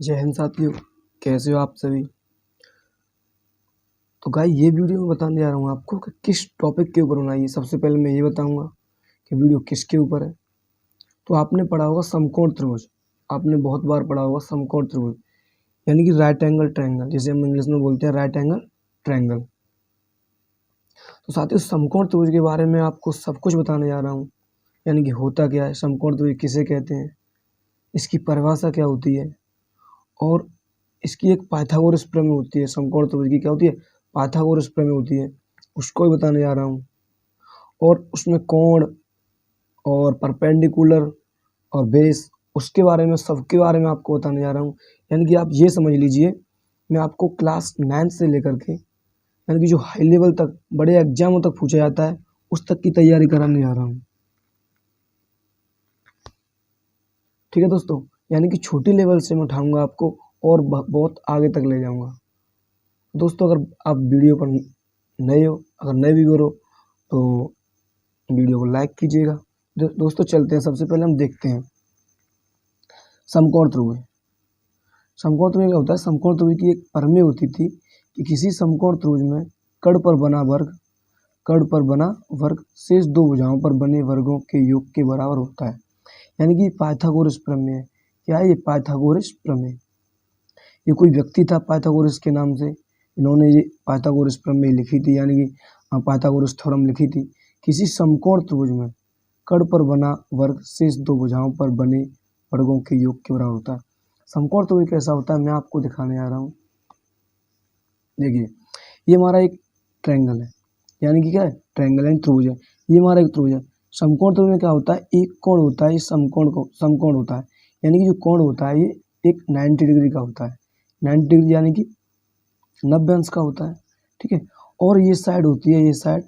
जय हिंद साथियों, कैसे हो आप सभी। तो गाइस ये वीडियो में बताने जा रहा हूँ आपको कि किस टॉपिक के ऊपर होना है। सबसे पहले मैं ये बताऊंगा कि वीडियो किसके ऊपर है। तो आपने पढ़ा होगा समकोण त्रिभुज, आपने बहुत बार पढ़ा होगा समकोण त्रिभुज, यानी कि राइट एंगल ट्रायंगल, जिसे हम इंग्लिश में बोलते हैं राइट एंगल ट्रायंगल। तो साथियों समकोण त्रिभुज के बारे में आपको सब कुछ बताने जा रहा हूँ, यानी कि होता क्या है, समकोण त्रिभुज किसे कहते हैं, इसकी परिभाषा क्या होती है, और इसकी एक पाइथागोरस प्रमेय होती है। समकोण त्रिभुज की क्या होती है, पाइथागोरस प्रमेय होती है, उसको ही बताने जा रहा हूँ। और उसमें कोण और परपेंडिकुलर और बेस, उसके बारे में, सबके बारे में आपको बताने जा रहा हूँ। यानी कि आप ये समझ लीजिए, मैं आपको क्लास 9 से लेकर के, यानी कि जो हाई लेवल तक, बड़े एग्जामों तक पूछा जाता है, उस तक की तैयारी कराने जा रहा हूँ। ठीक है दोस्तों, यानी कि छोटी लेवल से मैं उठाऊंगा आपको और बहुत आगे तक ले जाऊंगा। दोस्तों अगर आप वीडियो पर नए हो, अगर नए व्यूअर हो तो वीडियो को लाइक कीजिएगा। दोस्तों चलते हैं, सबसे पहले हम देखते हैं समकोण त्रिभुज। समकोण त्रिभुज क्या होता है, समकोण त्रिभुज की एक प्रमेय होती थी कि किसी समकोण त्रिभुज में कर्ण पर बना वर्ग शेष दो भुजाओं पर बने वर्गों के योग के बराबर होता है। यानी कि पाइथागोरस प्रमेय। क्या है ये पाइथागोरस प्रमेय? ये कोई व्यक्ति था पाइथागोरस के नाम से, इन्होंने ये पाइथागोरस प्रमेय लिखी थी, यानी कि पाइथागोरस थ्योरम लिखी थी। किसी समकोण त्रिभुज में कर्ण पर बना वर्ग शेष दो भुजाओं पर बने वर्गों के योग के बराबर होता है। समकोण त्रिभुज कैसा होता है मैं आपको दिखाने जा रहा हूँ। देखिए ये हमारा एक ट्रायंगल है, यानी कि क्या है, ट्रायंगल है, त्रिभुज है। ये हमारा एक त्रिभुज है। समकोण त्रिभुज में क्या होता है, एक कोण होता है, इस समकोण होता है, यानी कि जो कोण होता है ये एक 90 डिग्री का होता है। 90 डिग्री यानी कि 90 अंश का होता है। ठीक है, और ये साइड होती है, ये साइड,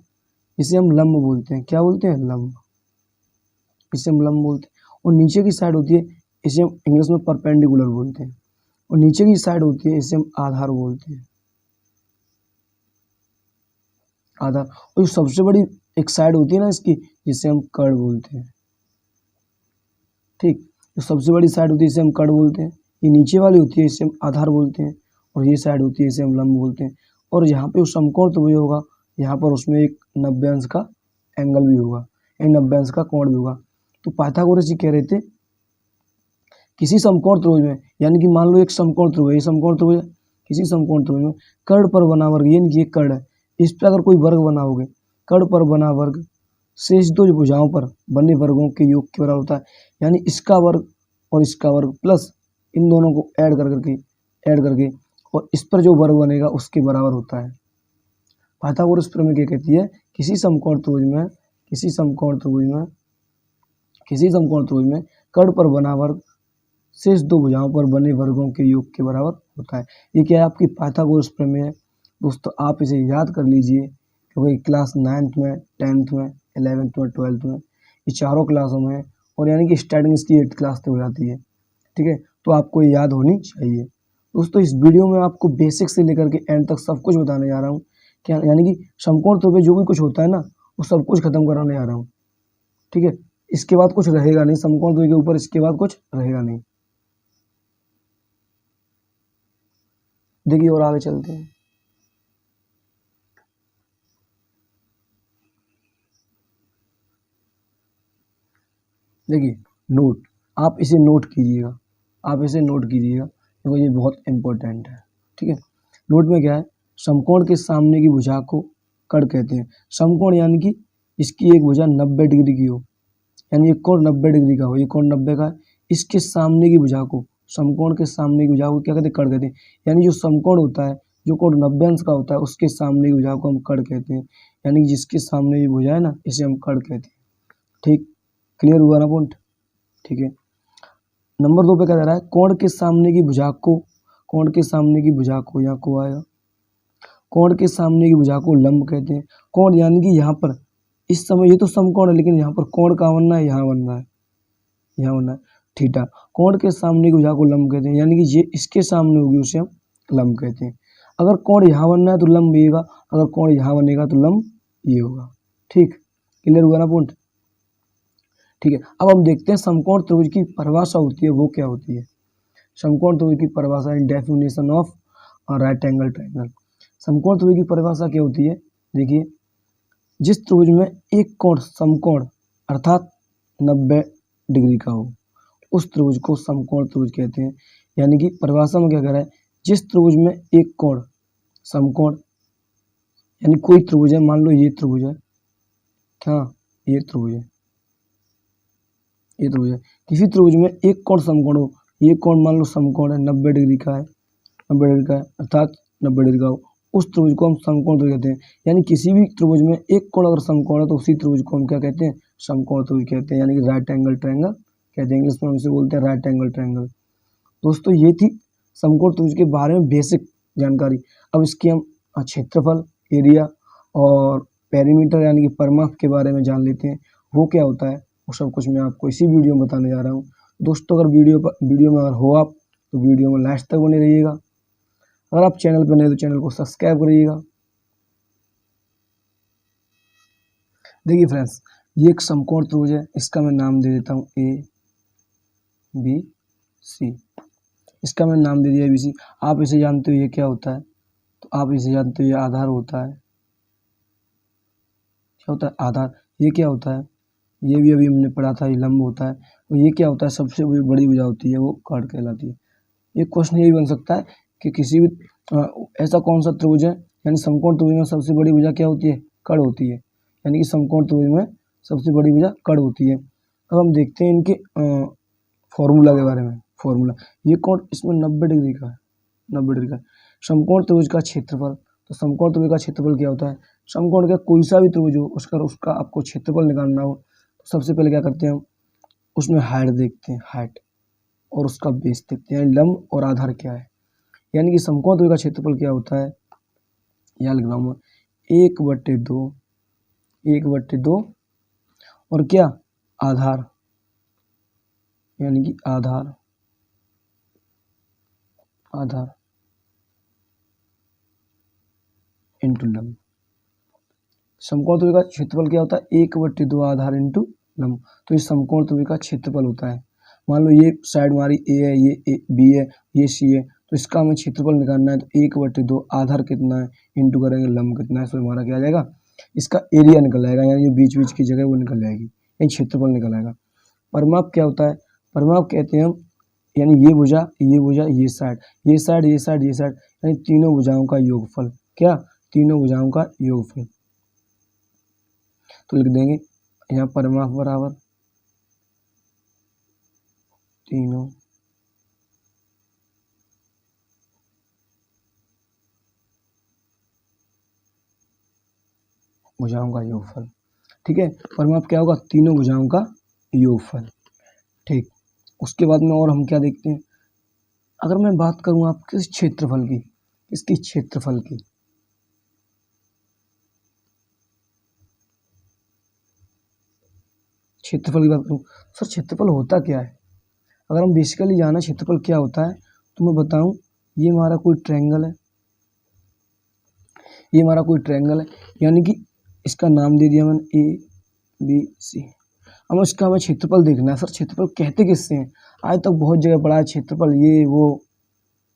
इसे हम लंब बोलते हैं। क्या बोलते हैं, लंब, इसे हम लंब बोलते हैं। और नीचे की साइड होती है, इसे हम इंग्लिश में परपेंडिकुलर बोलते हैं। और नीचे की साइड होती है, इसे हम आधार बोलते हैं, आधार। और जो सबसे बड़ी एक साइड होती है ना इसकी, जिसे हम कर्ण बोलते हैं। ठीक, जो सबसे बड़ी साइड होती है इसे हम कर्ण बोलते हैं। ये नीचे वाली होती है, इसे हम आधार बोलते हैं। और ये साइड होती है, इसे हम लंब बोलते हैं। और यहाँ पे समकोण त्रिभुज होगा, यहाँ पर उसमें एक 90 अंश का एंगल भी होगा, एक 90 अंश का कोण भी होगा। तो पाइथागोरस जी कह रहे थे किसी समकोण त्रिभुज में, यानी कि मान लो एक समकोण त्रिभुज, ये समकोण त्रिभुज है, किसी समकोण त्रिभुज में कर्ण पर बना वर्ग, यानी कि ये कर्ण है, इस पर अगर कोई वर्ग बनाओगे, कर्ण पर बना वर्ग शेष दो भुजाओं पर बने वर्गों के योग के बराबर होता है। यानी इसका वर्ग और इसका वर्ग प्लस इन दोनों को ऐड करके और इस पर जो वर्ग बनेगा उसके बराबर होता है। पाइथागोरस प्रमेय क्या कहती है, किसी समकोण त्रिभुज में कर्ण पर बना वर्ग शेष दो भुजाओं पर बने वर्गों के योग के बराबर होता है। ये क्या है, आपकी पाइथागोरस प्रमेय है। दोस्तों आप इसे याद कर लीजिए, क्योंकि क्लास 9th में, 10th में, 11th में, 12th में, ये चारों क्लासों में, और यानी कि स्टार्टिंग इसकी 8th क्लास तक हो जाती है। ठीक है, तो आपको ये याद होनी चाहिए। दोस्तों इस वीडियो में आपको बेसिक से लेकर के एंड तक सब कुछ बताने जा रहा हूँ, क्या यानी कि समकोण त्रिभुज जो भी कुछ होता है ना, वो सब कुछ खत्म कराने जा रहा हूँ। ठीक है, इसके बाद कुछ रहेगा नहीं, समकोण त्रिभुज के ऊपर इसके बाद कुछ रहेगा नहीं। देखिए और आगे चलते हैं। देखिए नोट, आप इसे नोट कीजिएगा, क्योंकि ये बहुत इंपॉर्टेंट है। ठीक है, नोट में क्या है, समकोण के सामने की भुजा को कर्ण कहते हैं। समकोण यानी कि इसकी एक भुजा 90 डिग्री की हो, यानी एक कोण 90 डिग्री का हो, ये कोण 90 का है, इसके सामने की भुजा को, समकोण के सामने की भुजा को क्या कहते हैं, कर्ण कहते हैं। यानी जो समकोण होता है, जो कोण 90 अंश का होता है, उसके सामने की भुजा को हम कर्ण कहते हैं। यानी कि जिसके सामने ये भुजा है ना, इसे हम कर्ण कहते हैं। ठीक, क्लियर हुआ ना पॉइंट। ठीक है, नंबर 2 पे क्या दे रहा है, कोण के सामने की भुजा को, यहाँ को आएगा, कोण के सामने की भुजा को लंब कहते हैं। कोण यानी कि यहाँ पर इस समय ये तो समकोण है, लेकिन यहाँ पर कोण कहाँ बनना है, यहाँ बनना है थीटा। कोण के सामने की भुजा को लंब कहते हैं, यानी कि ये इसके सामने होगी, उसे हम लंब कहते हैं। अगर कोण यहाँ बनना है तो लंब ये होगा, अगर कोण यहाँ बनेगा तो लंब ये होगा। ठीक, क्लियर हुआ ना पॉइंट। ठीक है, अब हम देखते हैं समकोण त्रिभुज की परिभाषा होती है वो क्या होती है। समकोण त्रिभुज की परिभाषा in definition of right angle triangle. समकोण त्रिभुज की परिभाषा क्या होती है, देखिए, जिस त्रिभुज में एक कोण समकोण अर्थात 90 डिग्री का हो, उस त्रिभुज को समकोण त्रिभुज कहते हैं। यानी कि परिभाषा में क्या कह रहा है, जिस त्रिभुज में एक कोण समकोण, यानी कोई त्रिभुज है, मान लो ये त्रिभुज है, क्या ये त्रिभुज है, ये त्रिभुज है, किसी त्रिभुज में एक कोण समकोण हो, ये कोण मान लो समकोण है, 90 डिग्री का है, 90 डिग्री का है अर्थात 90 डिग्री का हो, उस त्रिभुज को हम समकोण त्रिभुज कहते हैं। यानी किसी भी त्रिभुज में एक कोण अगर समकोण है तो उसी त्रिभुज को हम क्या कहते हैं, समकोण त्रिभुज कहते हैं, यानी कि राइट एंगल ट्रायंगल कहते हैं। इंग्लिश में हम इसे बोलते हैं राइट एंगल ट्रायंगल। दोस्तों ये थी समकोण त्रिभुज के बारे में बेसिक जानकारी। अब इसकी हम क्षेत्रफल, एरिया और पेरीमीटर यानी कि परिमाप के बारे में जान लेते हैं, वो क्या होता है, वो सब कुछ मैं आपको इसी वीडियो में बताने जा रहा हूँ। दोस्तों अगर वीडियो में अगर हो आप तो वीडियो में लास्ट तक बने रहिएगा। अगर आप चैनल पर नए तो चैनल को सब्सक्राइब करिएगा। देखिए फ्रेंड्स, ये एक समकोण त्रिभुज है, इसका मैं नाम दे देता हूँ ए बी सी। इसका मैं नाम दे दिया ABC। आप इसे जानते हो ये क्या होता है, तो आप इसे जानते हो ये आधार होता है। क्या होता है, आधार। ये क्या होता है, ये भी अभी हमने पढ़ा था, ये लंब होता है। तो ये क्या होता है, सबसे बड़ी भुजा होती है, वो कर्ण कहलाती है। एक क्वेश्चन यही बन सकता है कि किसी भी ऐसा कौन सा त्रिभुज है, यानी समकोण त्रिभुज में सबसे बड़ी भुजा क्या होती है, कर्ण होती है। यानी कि समकोण त्रिभुज में सबसे बड़ी भुजा कर्ण होती है। अब हम देखते हैं इनके फॉर्मूला के बारे में। फॉर्मूला, ये कोण इसमें 90 डिग्री का है, 90 डिग्री का। समकोण त्रिभुज का क्षेत्रफल, तो समकोण त्रिभुज का क्षेत्रफल क्या होता है, समकोण का कोई सा भी त्रिभुज हो उसका आपको क्षेत्रफल निकालना हो तो सबसे पहले क्या करते हैं हम, उसमें हाइट देखते हैं, हाइट, और उसका बेस देखते हैं, लंब और आधार क्या है। यानी कि समकोण त्रिभुज का क्षेत्रफल क्या होता है, यहाँ लिख रहा हूँ मैं, 1/2, 1/2 और क्या, आधार, यानी कि आधार इंटू लंब। समकोण त्रिभुज का क्षेत्रफल क्या होता है, 1/2 आधार इंटू लंब। तो ये समकोण त्रिभुज का क्षेत्रफल होता है। मान लो ये साइड हमारी ए है, ये बी है, ये सी है, तो इसका हमें क्षेत्रफल निकालना है, तो 1/2 आधार कितना है इंटू करेंगे लंब कितना है, तो हमारा क्या आ जाएगा, इसका एरिया निकल आएगा, यानी जो बीच बीच की जगह वो निकल जाएगी, यानी क्षेत्रफल निकल आएगा। परिमाप क्या होता है, परिमाप कहते हैं हम, यानी ये भुजा, ये भुजा, ये साइड, ये साइड, ये साइड, ये साइड, यानी तीनों भुजाओं का योगफल, क्या, तीनों भुजाओं का योगफल। तो लिख देंगे यहाँ परिमाप बराबर तीनों भुजाओं का योगफल। ठीक है, परिमाप क्या होगा, तीनों भुजाओं का योगफल। ठीक, उसके बाद में और हम क्या देखते हैं, अगर मैं बात करूं आप किस क्षेत्रफल की, इसकी क्षेत्रफल की, क्षेत्रफल की बात करूं, सर क्षेत्रफल होता क्या है। अगर हम बेसिकली जाना क्षेत्रफल क्या होता है तो मैं बताऊं, ये हमारा कोई ट्रायंगल है, ये हमारा कोई ट्रायंगल है, यानी कि इसका नाम दे दिया मैंने ABC। अब इसका हमें क्षेत्रफल देखना है। सर क्षेत्रफल कहते किससे हैं, आज तक बहुत जगह पढ़ा है क्षेत्रफल, ये वो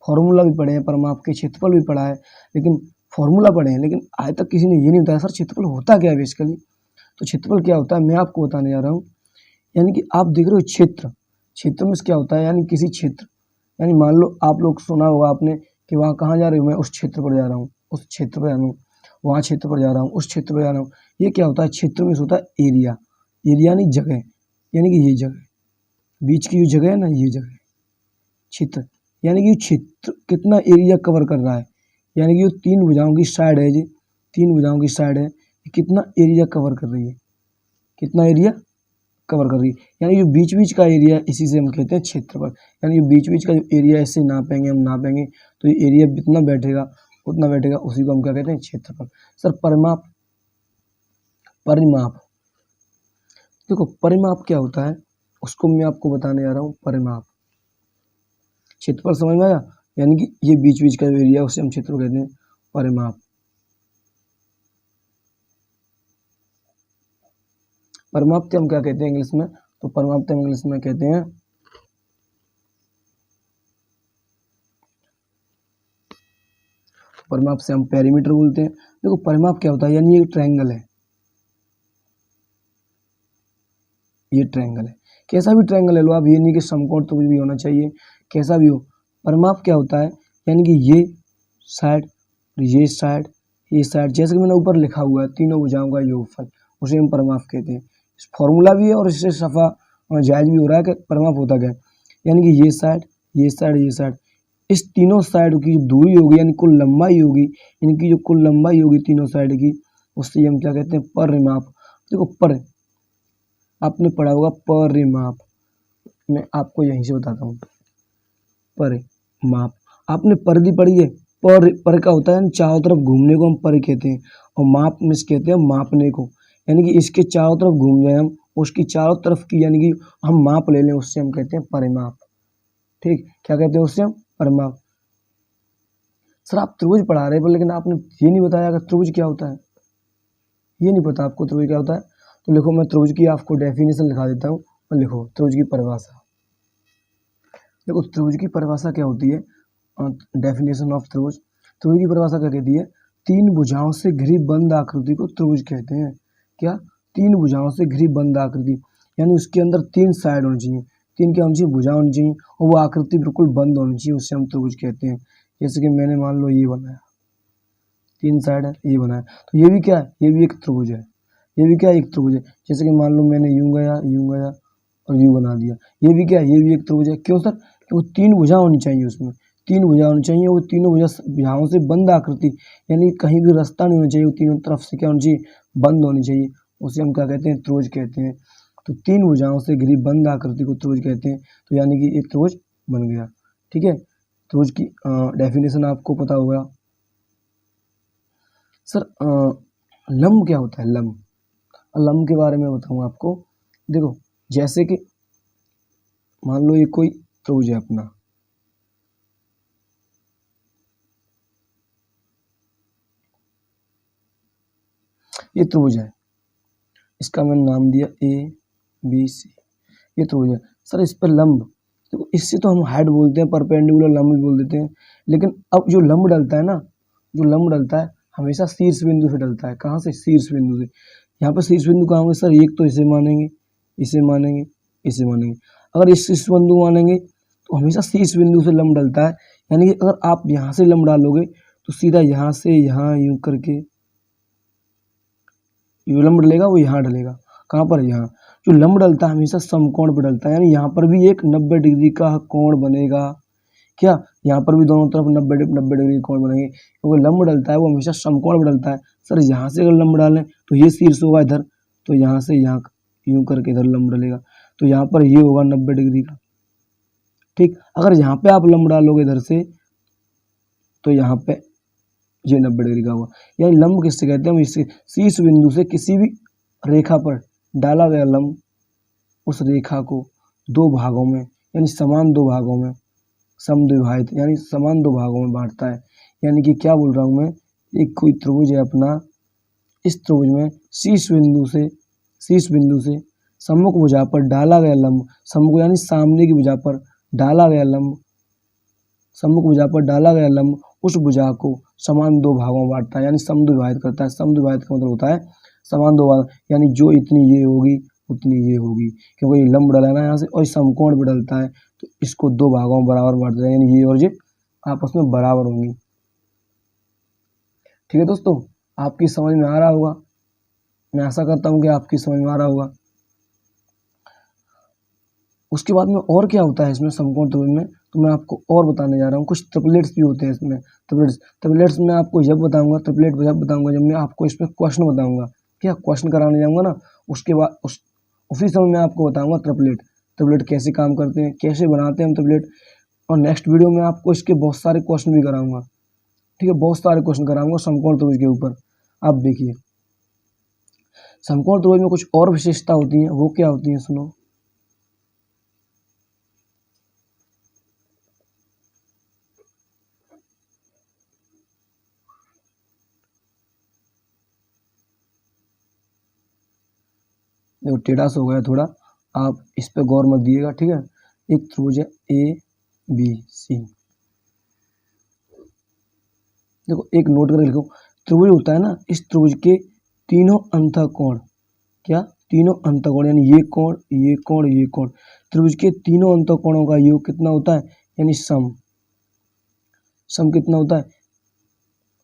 फॉर्मूला भी पढ़े हैं, परिमाप के क्षेत्रफल भी पढ़ा है, लेकिन फॉर्मूला पढ़े हैं, लेकिन आज तक किसी ने ये नहीं बताया सर क्षेत्रफल होता क्या है बेसिकली। तो क्षेत्रफल क्या होता है मैं आपको बताने जा रहा हूँ। यानी कि आप देख रहे हो क्षेत्र, क्षेत्र में क्या होता है, यानी किसी क्षेत्र, यानी मान लो आप लोग सुना होगा आपने कि वहाँ कहाँ जा रहे हो, मैं उस क्षेत्र पर जा रहा हूँ, उस क्षेत्र पर जा रहा हूँ, वहाँ क्षेत्र पर जा रहा हूँ, उस क्षेत्र पर जा रहा हूँ। ये क्या होता है, क्षेत्र में होता है एरिया, एरिया यानी जगह, यानी कि ये जगह, बीच की जो जगह है ना, ये जगह क्षेत्र, यानी कि क्षेत्र कितना एरिया कवर कर रहा है, यानी कि जो तीन भुजाओं की साइड है, जी तीन भुजाओं की साइड है, कितना एरिया कवर कर रही है, कितना एरिया कवर कर रही है, यानी जो बीच बीच का एरिया, इसी से हम कहते हैं क्षेत्रफल। यानी बीच बीच का जो एरिया ऐसे नापेंगे, हम नापेंगे तो ये एरिया जितना बैठेगा उतना बैठेगा, उसी को हम क्या कहते हैं, क्षेत्रफल। सर परिमाप, परिमाप देखो परिमाप क्या होता है उसको मैं आपको बताने जा रहा हूँ। परिमाप, क्षेत्रफल समझ में आया, यानी कि ये बीच बीच का जो एरिया उसे हम क्षेत्रफल कहते हैं, परिमाप। परिमाप हम क्या कहते हैं इंग्लिश में, तो परिमाप हम इंग्लिश में कहते हैं परिमाप से हम पेरीमीटर बोलते हैं। देखो परिमाप क्या होता है, यानी ये ट्रायंगल है, ये ट्रायंगल है, कैसा भी ट्रायंगल ले लो आप, ये नहीं कि समकोण त्रिभुज भी होना चाहिए, कैसा भी हो। परिमाप क्या होता है, यानी कि ये साइड, ये साइड, ये साइड, जैसे कि मैंने ऊपर लिखा हुआ है तीनों भुजाओं का योगफल, उसे हम परिमाप कहते हैं। फॉर्मूला भी है और इससे सफा जायज भी हो रहा है कि परिमाप होता क्या है, यानी कि ये साइड, ये साइड, ये साइड, इस तीनों साइड की जो दूरी होगी यानी कुल लंबाई होगी, इनकी जो कुल लंबाई होगी तीनों साइड की, उससे हम क्या कहते हैं, परिमाप। देखो पर आपने पढ़ा होगा परिमाप, मैं आपको यहीं से बताता हूँ। परिमाप आपने परिधि पढ़ी है, पर का होता है चारों तरफ घूमने को हम पर कहते हैं, और माप में कहते हैं मापने को, यानी कि इसके चारों तरफ घूम जाए हम, उसकी चारों तरफ की यानी कि हम माप ले लें, उससे हम कहते हैं परिमाप। ठीक, क्या कहते हैं उससे हम, परिमाप। सर आप त्रिभुज पढ़ा रहे हैं लेकिन आपने ये नहीं बताया कि त्रिभुज क्या होता है, ये नहीं पता आपको त्रिभुज क्या होता है। तो लिखो मैं त्रिभुज की आपको डेफिनेशन लिखा देता हूँ, और लिखो त्रिभुज की परिभाषा। देखो त्रिभुज की परिभाषा क्या होती है, डेफिनेशन ऑफ त्रिभुज। त्रिभुज की परिभाषा क्या कहती है, तीन भुजाओं से घिरी बंद आकृति को त्रिभुज कहते हैं। क्या, तीन भुजाओं से घिरी बंद आकृति, यानी उसके अंदर तीन साइड होनी चाहिए, तीन क्या होनी चाहिए, भुजा होनी चाहिए, और वो आकृति बिल्कुल बंद होनी चाहिए, उससे हम त्रिभुज कहते हैं। जैसे कि मैंने मान लो ये बनाया, तीन साइड है, ये बनाया, तो ये भी क्या है, ये भी एक त्रिभुज है, ये भी क्या है, एक त्रिभुज है। जैसे कि मान लो मैंने यूं गया और यूं बना दिया, ये भी क्या है, ये भी एक त्रिभुज है। क्यों सर, क्योंकि तीन भुजा होनी चाहिए उसमें, तीन भुजा होनी चाहिए, वो तीनों भुजाओं से बंद आकृति, यानी कहीं भी रास्ता नहीं होना चाहिए, वो तीनों तरफ से क्या होनी चाहिए, बंद होनी चाहिए, उसे हम क्या कहते हैं, त्रिभुज कहते हैं। तो तीन भुजाओं से घिरी बंद आकृति को त्रिभुज कहते हैं, तो यानी कि एक त्रिभुज बन गया। ठीक है, त्रिभुज की डेफिनेशन आपको पता होगा। सर लंब क्या होता है, लंब, लंब के बारे में बताऊं आपको। देखो जैसे कि मान लो ये कोई त्रिभुज है अपना, ये त्रिभुज है, इसका मैंने नाम दिया ABC, ये त्रिभुज है। सर इस पर लंब, देखो इससे तो हम हाइट बोलते हैं, परपेंडिकुलर लंब भी बोल देते हैं, लेकिन अब जो लंब डलता है ना, जो लंब डलता है हमेशा शीर्ष बिंदु से डलता है। कहाँ से, शीर्ष बिंदु से। यहाँ पर शीर्ष बिंदु कहाँ होंगे सर, एक तो इसे मानेंगे, इसे मानेंगे, इसे मानेंगे। अगर इस शीर्ष बिंदु मानेंगे तो हमेशा शीर्ष बिंदु से लंब डलता है, यानी कि अगर आप यहाँ से लंब डालोगे तो सीधा यहाँ से यहाँ यूं करके जो लंब डलेगा वो यहाँ डलेगा। कहाँ पर, यहाँ। जो लंब डलता है हमेशा समकोण पर डलता है, यानी यहाँ पर भी एक 90 डिग्री का कोण बनेगा। क्या, यहाँ पर भी दोनों तरफ 90 डिग्री कोण बनेंगे, क्योंकि लंब डलता है वो हमेशा समकोण पर डलता है। सर यहाँ से अगर लंब डालें तो ये शीर्ष होगा इधर, तो यहाँ से यहाँ यूं करके इधर लंब डलेगा, तो यहाँ पर ये होगा 90 डिग्री का। ठीक, अगर यहाँ पे आप लंब डालोगे इधर से तो यहाँ पे ये 90 डिग्री का होगा। यानी लंब किससे कहते हैं, हम इससे शीर्ष बिंदु से किसी भी रेखा पर डाला गया लंब, उस रेखा को दो भागों में यानी समान दो भागों में समद्विभाजित यानी समान दो भागों में बांटता है। यानी कि क्या बोल रहा हूँ मैं, एक कोई त्रिभुज है अपना, इस त्रिभुज में शीर्ष बिंदु से सम्मुख भुजा पर डाला गया लंब, सम्मुख यानी सामने की भुजा पर डाला गया लंब, सम्मुख भुजा पर डाला गया लंब उस भुजा को समान दो भागों में बांटता है, यानी समद्विभाजित करता है। समद्विभाजित का मतलब होता है समान दो भाग, यानी जो इतनी ये होगी उतनी ये होगी, क्योंकि ये लंब डला ना यहाँ से और समकोण भी डलता है, तो इसको दो भागों में बराबर बांट देते हैं, यानी ये और ये आपस में बराबर होंगी। ठीक है दोस्तों, आपकी समझ में आ रहा होगा, मैं आशा करता हूँ कि आपकी समझ में आ रहा होगा। उसके बाद में और क्या होता है इसमें समकोण त्रिभुज में, तो मैं आपको और बताने जा रहा हूँ। कुछ ट्रिपलेट्स भी होते हैं इसमें, ट्रिपलेट्स में आपको जब बताऊंगा, ट्रिपलेट जब बताऊंगा जब मैं आपको इसमें क्वेश्चन बताऊंगा, क्या क्वेश्चन कराने जाऊंगा ना, उसके बाद उसी समय मैं आपको बताऊंगा ट्रिपलेट कैसे काम करते हैं, कैसे बनाते हैं हम ट्रिपलेट। और नेक्स्ट वीडियो में आपको इसके बहुत सारे क्वेश्चन भी कराऊंगा। ठीक है, बहुत सारे क्वेश्चन कराऊंगा समकोण त्रिभुज के ऊपर। आप देखिए समकोण त्रिभुज में कुछ और विशेषता होती है, वो क्या होती है सुनो। देखो टेढ़ा सा हो गया थोड़ा, आप इस पे गौर मत दिएगा। ठीक है, एक त्रिभुज है ABC, देखो एक नोट करके लिखो, त्रिभुज होता है ना, इस त्रिभुज के तीनों अंतःकोण, क्या तीनों अंतःकोण यानी ये कोण ये कोण ये कोण, त्रिभुज के तीनों अंतःकोणों का योग कितना होता है, यानी सम कितना होता है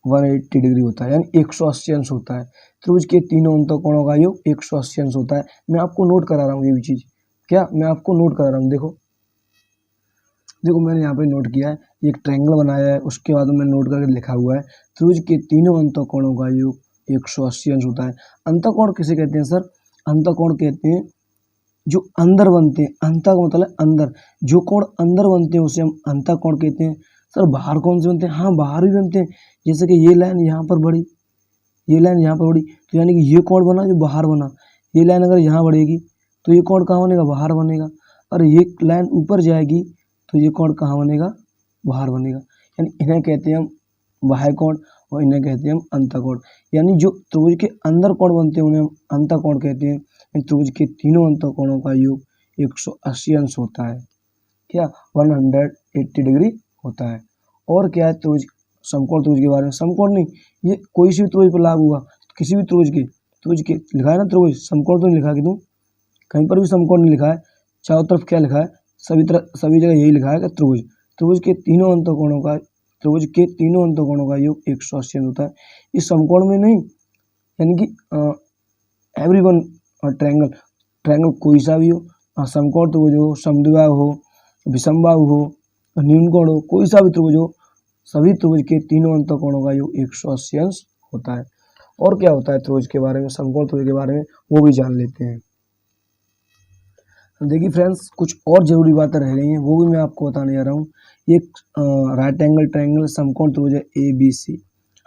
180 डिग्री होता है, यानी 180 अंश होता है। त्रिभुज के तीनों अंतःकोणों का योग 180 अंश होता है। मैं आपको नोट करा रहा हूँ ये भी चीज, क्या मैं आपको नोट करा रहा हूँ। देखो देखो मैंने यहाँ पे नोट किया है, एक ट्रायंगल बनाया है, उसके बाद में नोट करके लिखा हुआ है त्रिभुज के तीनों अंतःकोणों का योग 180 अंश होता है। अंतःकोण किसे कहते हैं सर, अंतःकोण कहते हैं जो अंदर बनते हैं, अंतः का मतलब अंदर, जो कोण अंदर बनते हैं उसे हम अंतःकोण कहते हैं। सर बाहर कौन से बनते हैं, हाँ बाहर भी बनते हैं, जैसे कि ये लाइन यहाँ पर बढ़ी, ये लाइन यहाँ पर बढ़ी, तो यानी कि ये कोण बना जो बाहर बना, ये लाइन अगर यहाँ बढ़ेगी तो ये कोण कहाँ बनेगा, बाहर बनेगा, और ये लाइन ऊपर जाएगी तो ये कोण कहाँ बनेगा, बाहर बनेगा। यानी इन्हें कहते हैं हम बाह्य कोण और इन्हें कहते हैं हम अंतःकोण। यानी जो त्रिभुज के अंदर कोण बनते हैं उन्हें हम अंतःकोण कहते हैं। त्रिभुज के तीनों अंतःकोणों का योग 180 अंश होता है, क्या 180 डिग्री होता है। और क्या है त्रिभुज, समकोण त्रिभुज के बारे में, समकोण नहीं, ये कोई सी भी त्रिभुज पर लागू हुआ, किसी भी त्रिभुज के लिखा है ना त्रिभुज, समकोण तो नहीं लिखा कि तुम कहीं पर भी समकोण नहीं लिखा है, चारों तरफ क्या लिखा है, सभी जगह यही लिखा है कि त्रिभुज, त्रिभुज के तीनों अंतःकोणों का, त्रिभुज के तीनों अंतःकोणों का योग 180 अंश होता है। इस समकोण में नहीं, यानी कि एवरीवन ट्रायंगल कोई सा भी हो, समकोण त्रिभुज हो, समद्विबाहु हो, विषमबाहु हो, न्यूनकोण हो, कोई सा भी त्रिभुज हो, सभी त्रिभुज के तीनों अंतःकोणों का योग 180 अंश होता है। और क्या होता है त्रिभुज के बारे में, समकोण त्रिभुज के बारे में वो भी जान लेते हैं। देखिए फ्रेंड्स कुछ और जरूरी बातें रह गई हैं, वो भी मैं आपको बताने जा रहा हूँ। एक राइट एंगल ट्रायंगल समकोण त्रिभुज है ABC,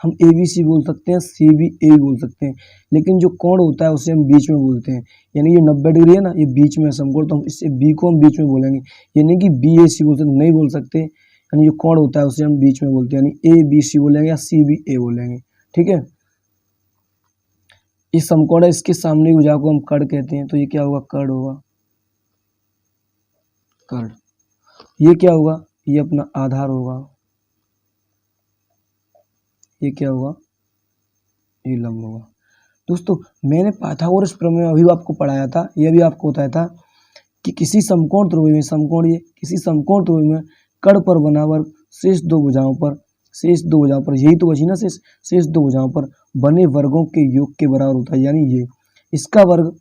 हम ABC बोल सकते हैं, CBA बोल सकते हैं, लेकिन जो कोण होता है उसे हम बीच में बोलते हैं। यानी ये 90 डिग्री है ना, ये बीच में समकोण, तो हम इससे B को हम बीच में बोलेंगे, ये नहीं कि BAC बोल सकते, नहीं बोल सकते। यानी जो कोण होता है उसे हम बीच में बोलते हैं, यानी ABC बोलेंगे या CBA बोलेंगे, ठीक है। ये समकोण है, इसके सामने भुजा को हम कर्ण कहते हैं, तो ये क्या होगा, कर्ण होगा, कर्ण। ये क्या होगा, ये अपना आधार होगा, ये क्या होगा, ये लंब होगा। दोस्तों मैंने पाइथागोरस प्रमेय अभी आपको पढ़ाया था, ये भी आपको बताया था कि किसी समकोण त्रिभुज में, समकोण ये किसी समकोण त्रिभुज में कर्ण पर बना वर्ग शेष दो भुजाओं पर, यही तो बची ना, शेष दो भुजाओं पर बने वर्गों के योग के बराबर होता है। यानी ये इसका वर्ग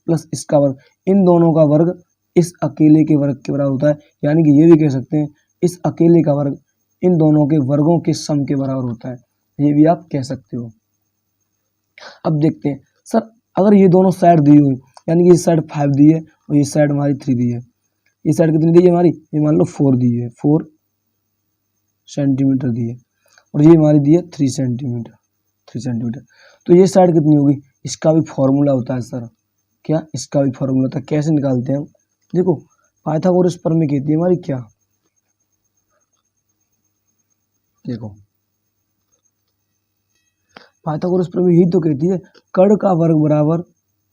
प्लस इसका वर्ग, इन दोनों का वर्ग इस अकेले के वर्ग के बराबर होता है। यानी कि ये भी कह सकते हैं इस अकेले का वर्ग इन दोनों के वर्गों के सम के बराबर होता है, ये भी आप कह सकते हो। अब देखते हैं सर, अगर ये दोनों साइड दी हुई, यानी कि ये साइड 5 दी है और ये साइड हमारी 3 दी है, ये साइड कितनी दी है हमारी, ये मान लो 4 दी है, 4 सेंटीमीटर दी है, और ये हमारी दी है 3 सेंटीमीटर, तो ये साइड कितनी होगी, इसका भी फॉर्मूला होता है सर, क्या इसका भी फॉर्मूला होता है। कैसे निकालते हैं हम, देखो पाइथागोरस प्रमेय कहती है हमारी क्या, देखो पाइथागोरस प्रमेय यही तो कहती है कर्ण का वर्ग बराबर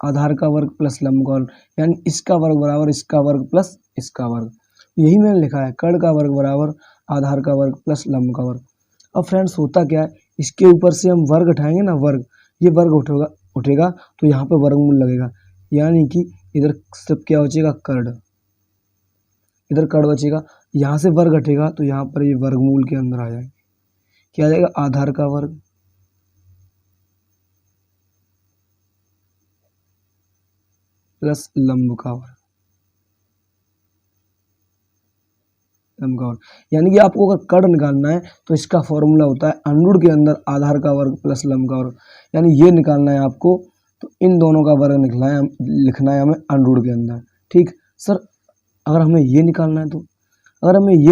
आधार का वर्ग प्लस लंब का वर्ग, यानी इसका वर्ग बराबर इसका वर्ग प्लस इसका वर्ग, यही मैंने लिखा है, कर्ण का वर्ग बराबर आधार का वर्ग प्लस लंब का वर्ग। अब फ्रेंड्स होता क्या है, इसके ऊपर से हम वर्ग उठाएंगे ना, वर्ग, ये वर्ग उठेगा तो यहाँ पे वर्गमूल लगेगा, यानी कि इधर सब क्या बचेगा, कर्ण, इधर कर्ण बचेगा, यहाँ से वर्ग हटेगा तो यहाँ पर ये वर्गमूल के अंदर आ जाएंगे, क्या आ जाएगा, आधार का वर्ग प्लस लंब का वर्ग, यानी कि आपको अगर कर्ण निकालना है तो इसका फॉर्मूला होता है अंडूर के अंदर आधार का वर्ग प्लस लंब का वर्ग, यानी ये निकालना है आपको, तो इन दोनों का वर्ग लिखना है हमें अंडूर के अंदर, ठीक सर। अगर हमें ये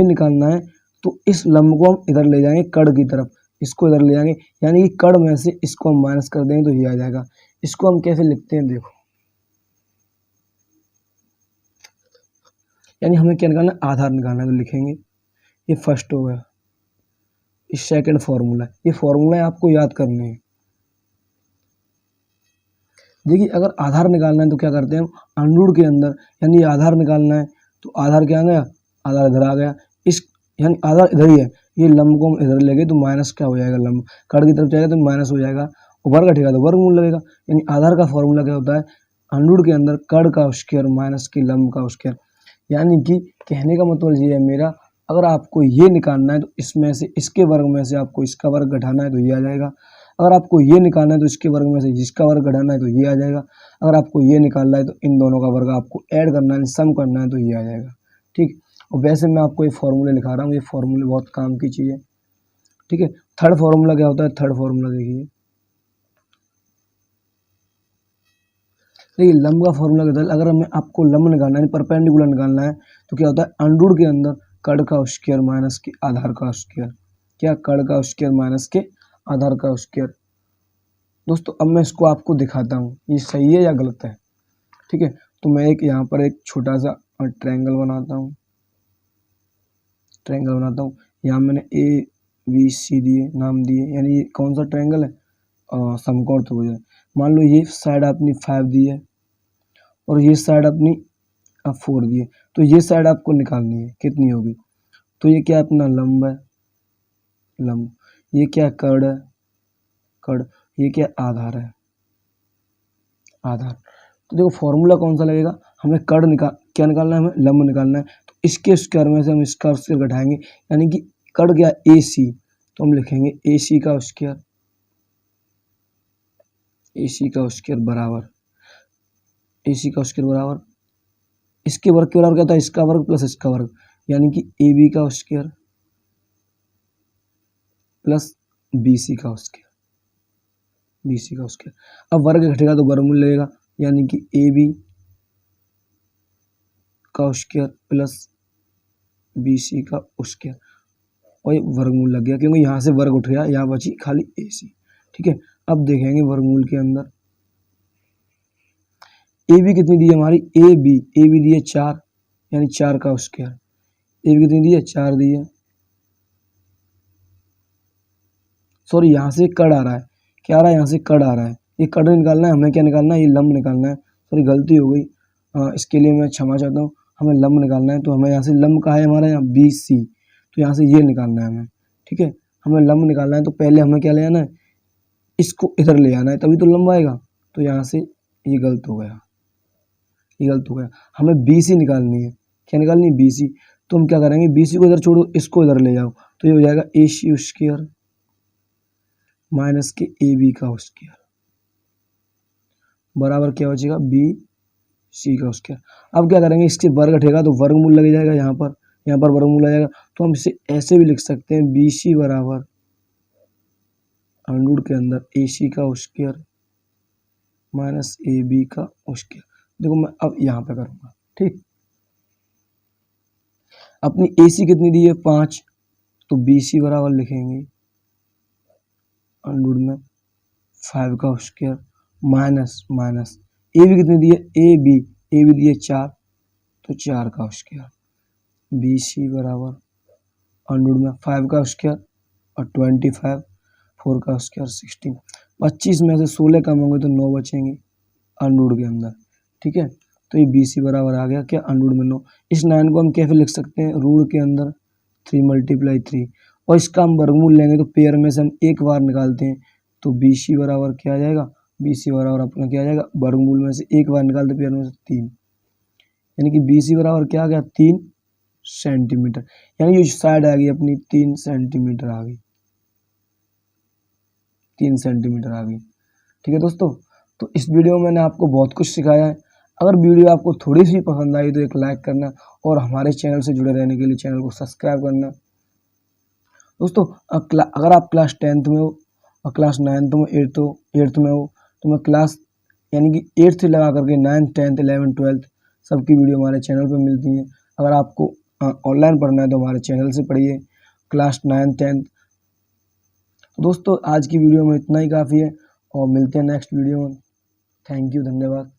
निकालना है तो इस लंब को हम इधर ले जाएंगे, कर्ण की तरफ, इसको इधर ले जाएंगे, यानी कि कर्ण में से इसको हम माइनस कर देंगे तो ये आ जाएगा। इसको हम कैसे लिखते हैं, देखो, यानी हमें क्या निकालना है, आधार निकालना है, तो लिखेंगे, ये फर्स्ट हो गया, ये सेकंड फॉर्मूला, ये फॉर्मूला आपको याद करने हैं। देखिए अगर आधार निकालना है तो क्या करते हैं हम, अंडूर के अंदर, यानी आधार निकालना है तो आधार क्या आ गया, आधार इधर आ गया, इस यानी आधार इधर ही है, ये लंब को हम इधर ले गए तो माइनस क्या हो जाएगा, लंब कड़ की तरफ जाएगा तो माइनस हो जाएगा, वर्ग घटेगा तो वर्गमूल लगेगा। यानी आधार का फॉर्मूला क्या होता है, अंडर के अंदर कड़ का स्क्वायर माइनस की लंब का स्क्वायर। यानी कि कहने का मतलब ये है मेरा, अगर आपको ये निकालना है तो इसमें से इसके वर्ग में से आपको इसका वर्ग घटाना है तो ये आ जाएगा। अगर आपको ये निकालना है तो इसके वर्ग में से जिसका वर्ग घटाना है तो ये आ जाएगा। अगर आपको ये निकालना है तो इन दोनों का वर्ग आपको ऐड करना है, सम करना है तो ये आ जाएगा। ठीक, और वैसे मैं आपको ये फॉर्मूले लिखा रहा हूँ, ये फॉर्मूले बहुत काम की चीज़ है। ठीक है, थर्ड फॉर्मूला क्या होता है, थर्ड फॉर्मूला देखिए, देखिए लंब का फॉर्मूला क्या होता है, अगर हमें आपको लंब निकालना है, परपेंडिकुलर निकालना है तो क्या होता है, अंडर के अंदर कड़ का स्क्वायर माइनस के आधार का स्क्वायर। क्या, कड़ का स्क्वायर माइनस के आधार का स्क्वायर। दोस्तों अब मैं इसको आपको दिखाता हूँ ये सही है या गलत है। ठीक है, तो मैं एक यहाँ पर एक छोटा सा ट्रायंगल बनाता हूँ, यहाँ मैंने ए बी सी दिए, नाम दिए, यानी ये कौन सा ट्रायंगल है, समकोण त्रिभुज। मान लो ये साइड अपनी 5 दी है और ये साइड अपनी 4 दी है, तो ये साइड आपको निकालनी है, कितनी होगी, तो ये क्या अपना लंब है, लंब, ये क्या कड़ है, कड़, ये क्या आधार है, आधार। तो देखो फॉर्मूला कौन सा लगेगा, हमें कड़ क्या निकालना है, हमें लंब निकालना है, तो इसके स्क्वायर में से हम इसका स्क्वायर घटाएंगे, यानी कि कड़ क्या ए सी, तो हम लिखेंगे ए सी का स्क्वायर, ए सी का स्क्वायर बराबर, ए सी का स्क्वायर बराबर इसके वर्ग के बराबर क्या होता है, इसका वर्ग प्लस इसका वर्ग, यानी कि ए बी का स्क्वायर प्लस बी सी का स्क्वायर, बी सी का स्क्वायर। अब वर्ग घटेगा तो वर्गमूल लगेगा, यानी कि ए बी का स्क्वायर प्लस बी सी का स्क्वायर, और ये वर्गमूल लग गया क्योंकि यहाँ से वर्ग उठ गया, यहाँ बची खाली ए सी। ठीक है, अब देखेंगे वर्गमूल के अंदर ए बी कितनी दी है हमारी, ए बी दी है 4, यानी 4 का स्क्वायर। ए बी कितनी दी है, 4 दी है, सॉरी यहाँ से कड़ आ रहा है, क्या आ रहा है, यहाँ से कड़ आ रहा है, ये कड़ निकालना है, हमें क्या निकालना है, ये लंब निकालना है। सॉरी गलती हो गई, इसके लिए मैं क्षमा चाहता हूँ, हमें लंब निकालना है, तो हमें यहाँ से लंब का है हमारा यहाँ बी सी, तो यहाँ से ये निकालना है हमें। ठीक है, हमें लंब निकालना है तो पहले हमें क्या ले आना है, इसको इधर ले आना है, तभी तो लंब आएगा। तो यहाँ से ये गलत हो गया, ये गलत हो गया, हमें बी सी निकालनी है, क्या निकालनी है, बी सी। तो हम क्या करेंगे, बी सी को इधर छोड़ो, इसको इधर ले जाओ, तो ये हो जाएगा ए सी स्क्वायर माइनस के ए बी का स्क्वायर बराबर क्या बचेगा, बी सी का स्क्वायर। अब क्या करेंगे, इसके वर्ग घटेगा तो वर्गमूल लग जाएगा, यहाँ पर वर्गमूल आ जाएगा, तो हम इसे ऐसे भी लिख सकते हैं, बी सी बराबर अंडर के अंदर ए सी का स्क्वायर माइनस ए बी का स्क्वायर। देखो मैं अब यहाँ पे करूँगा, ठीक, अपनी ए सी कितनी दी है 5, तो बी सी बराबर लिखेंगे अंडर में 5 का स्क्वायर माइनस ए बी कितनी दी है, ए बी दी है 4, तो 4 का स्क्वायर, बी सी बराबर अंडर में 5 का स्क्वायर और 25, 4 का स्क्वायर 16, 25 में से 16 कम होंगे तो 9 बचेंगे अंडर के अंदर। ठीक है, तो ये बी सी बराबर आ गया क्या, अंडर में 9। इस 9 को हम कैसे लिख सकते हैं, रूट के अंदर 3 × 3, और इसका हम वर्गमूल लेंगे तो पेयर में से हम एक बार निकालते हैं, तो बी सी बराबर क्या आ जाएगा, बी सी बराबर अपना क्या आ जाएगा, वर्गमूल में से एक बार निकालते पेयर में से 3, यानी कि बी सी बराबर क्या आ गया, 3 सेंटीमीटर, यानी ये साइड आ गई अपनी 3 सेंटीमीटर आ गई, 3 सेंटीमीटर आ गई। ठीक है दोस्तों, तो इस वीडियो में मैंने आपको बहुत कुछ सिखाया है। अगर वीडियो आपको थोड़ी सी पसंद आई तो एक लाइक करना, और हमारे चैनल से जुड़े रहने के लिए चैनल को सब्सक्राइब करना। दोस्तों अगर आप क्लास 10th में हो और क्लास 9th में 8th में हो, तो मैं क्लास यानी कि 8th से लगा करके 9th 10th 11th 12th सबकी वीडियो हमारे चैनल पर मिलती है। अगर आपको ऑनलाइन पढ़ना है तो हमारे चैनल से पढ़िए क्लास 9th 10th। तो दोस्तों आज की वीडियो में इतना ही काफ़ी है, और मिलते हैं नेक्स्ट वीडियो में। थैंक यू, धन्यवाद।